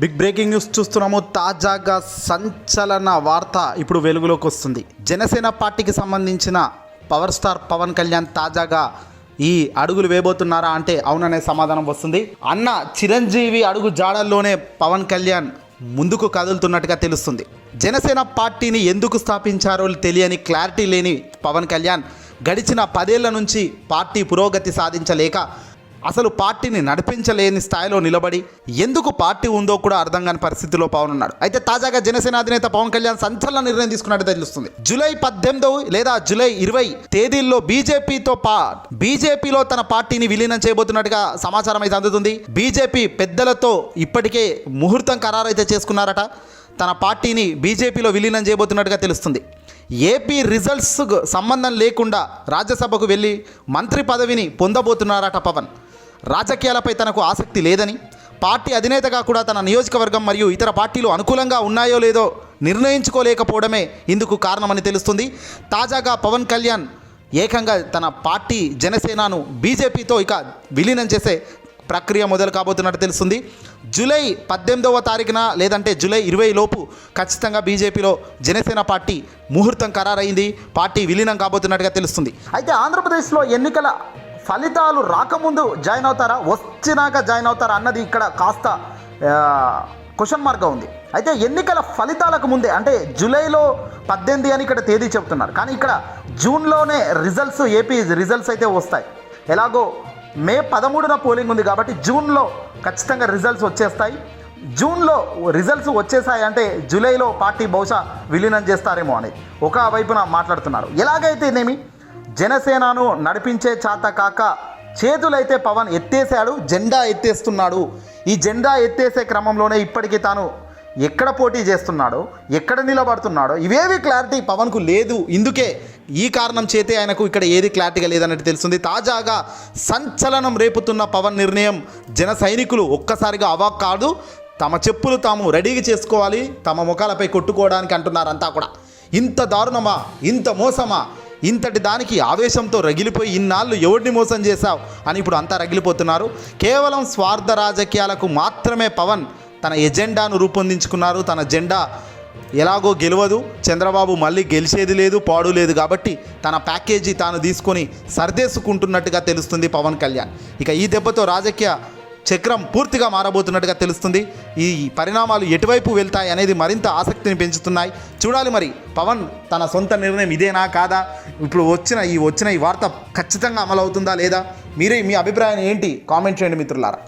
Big breaking news చూస్తున్నాము. తాజాగా సంచలన వార్త ఇప్పుడు వెలుగులోకి వస్తుంది. జనసేన పార్టీకి సంబంధించిన పవర్ స్టార్ పవన్ కళ్యాణ్ తాజాగా ఈ అడుగులు వేయబోతున్నారా అంటే అవుననే సమాధానం వస్తుంది. అన్న చిరంజీవి అడుగు జాడల్లోనే పవన్ కళ్యాణ్ ముందుకు కదులుతున్నట్టుగా తెలుస్తుంది. జనసేన పార్టీని ఎందుకు స్థాపించారో తెలియని క్లారిటీ లేని పవన్ కళ్యాణ్ గడిచిన 10 ఏళ్ల నుంచి పార్టీ పురోగతి సాధించలేక అసలు పార్టీని నడిపించలేని స్థాయిలో నిలబడి ఎందుకు పార్టీ ఉందో కూడా అర్థం కాని పరిస్థితిలో పవన్ ఉన్నాడు. అయితే తాజాగా జనసేన అధినేత పవన్ కళ్యాణ్ సంచలన నిర్ణయం తీసుకున్నట్టు తెలుస్తుంది. జూలై 18 లేదా జూలై 20 తేదీల్లో బీజేపీలో తన పార్టీని విలీనం చేయబోతున్నట్టుగా సమాచారం అయితే అందుతుంది. బీజేపీ పెద్దలతో ఇప్పటికే ముహూర్తం ఖరారైతే చేసుకున్నారట. తన పార్టీని బీజేపీలో విలీనం చేయబోతున్నట్టుగా తెలుస్తుంది. ఏపీ రిజల్ట్స్ సంబంధం లేకుండా రాజ్యసభకు వెళ్ళి మంత్రి పదవిని పొందబోతున్నారట పవన్. రాజకీయాలపై తనకు ఆసక్తి లేదని, పార్టీ అధినేతగా కూడా తన నియోజకవర్గం మరియు ఇతర పార్టీలు అనుకూలంగా ఉన్నాయో లేదో నిర్ణయించుకోలేకపోవడమే ఇందుకు కారణమని తెలుస్తుంది. తాజాగా పవన్ కళ్యాణ్ ఏకంగా తన పార్టీ జనసేనను బీజేపీతో ఇక విలీనం చేసే ప్రక్రియ మొదలు కాబోతున్నట్టు తెలుస్తుంది. జూలై 18వ తారీఖున లేదంటే జూలై 20 లోపు ఖచ్చితంగా బీజేపీలో జనసేన పార్టీ ముహూర్తం ఖరారైంది. పార్టీ విలీనం కాబోతున్నట్టుగా తెలుస్తుంది. అయితే ఆంధ్రప్రదేశ్లో ఎన్నికల ఫలితాలు రాకముందు జాయిన్ అవుతారా, వచ్చినాక జాయిన్ అవుతారా అన్నది ఇక్కడ కాస్త క్వశ్చన్ మార్క్గా ఉంది. అయితే ఎన్నికల ఫలితాలకు ముందే అంటే జూలైలో 18 అని ఇక్కడ తేదీ చెబుతున్నారు, కానీ ఇక్కడ జూన్లోనే రిజల్ట్స్ ఏపీ రిజల్ట్స్ అయితే వస్తాయి. ఎలాగో మే 13న పోలింగ్ ఉంది కాబట్టి జూన్లో ఖచ్చితంగా రిజల్ట్స్ వచ్చేస్తాయి. జూన్లో రిజల్ట్స్ వచ్చేసాయి అంటే జూలైలో పార్టీ బహుశా విలీనం చేస్తారేమో అనేది ఒక వైపున మాట్లాడుతున్నారు. ఎలాగైతేనేమి జనసేనను నడిపించే చేత కాక చేతులైతే పవన్ ఎత్తేసాడు, జెండా ఎత్తేస్తున్నాడు. ఈ జెండా ఎత్తేసే క్రమంలోనే ఇప్పటికీ తాను ఎక్కడ పోటీ చేస్తున్నాడో, ఎక్కడ నిలబడుతున్నాడో ఇవేవి క్లారిటీ పవన్కు లేదు. ఇందుకే ఈ కారణం చేతే ఆయనకు ఇక్కడ ఏది క్లారిటీగా లేదన్నట్టు తెలుస్తుంది. తాజాగా సంచలనం రేపుతున్న పవన్ నిర్ణయం జన సైనికులు ఒక్కసారిగా అవాక్ కాదు, తమ చెప్పులు తాము రెడీగా చేసుకోవాలి, తమ ముఖాలపై కొట్టుకోవడానికి అంటున్నారు అంతా కూడా. ఇంత దారుణమా, ఇంత మోసమా, ఇంతటి దానికి ఆవేశంతో రగిలిపోయి ఇన్నాళ్ళు ఎవరిని మోసం చేశావు అని ఇప్పుడు అంతా రగిలిపోతున్నారు. కేవలం స్వార్థ రాజకీయాలకు మాత్రమే పవన్ తన ఎజెండాను రూపొందించుకున్నారు. తన జెండా ఎలాగో గెలవదు, చంద్రబాబు మళ్ళీ గెలిచేది లేదు, పాడు లేదు కాబట్టి తన ప్యాకేజీ తాను తీసుకొని సర్దేసుకుంటున్నట్టుగా తెలుస్తుంది పవన్ కళ్యాణ్. ఇక ఈ దెబ్బతో రాజకీయ చక్రం పూర్తిగా మారబోతున్నట్టుగా తెలుస్తుంది. ఈ పరిణామాలు ఎటువైపు వెళ్తాయి అనేది మరింత ఆసక్తిని పెంచుతున్నాయి. చూడాలి మరి పవన్ తన సొంత నిర్ణయం ఇదేనా కాదా, ఇప్పుడు వచ్చిన ఈ వార్త ఖచ్చితంగా అమలు అవుతుందా లేదా, మీరే మీ అభిప్రాయం ఏంటి కామెంట్ చేయండి మిత్రులారా.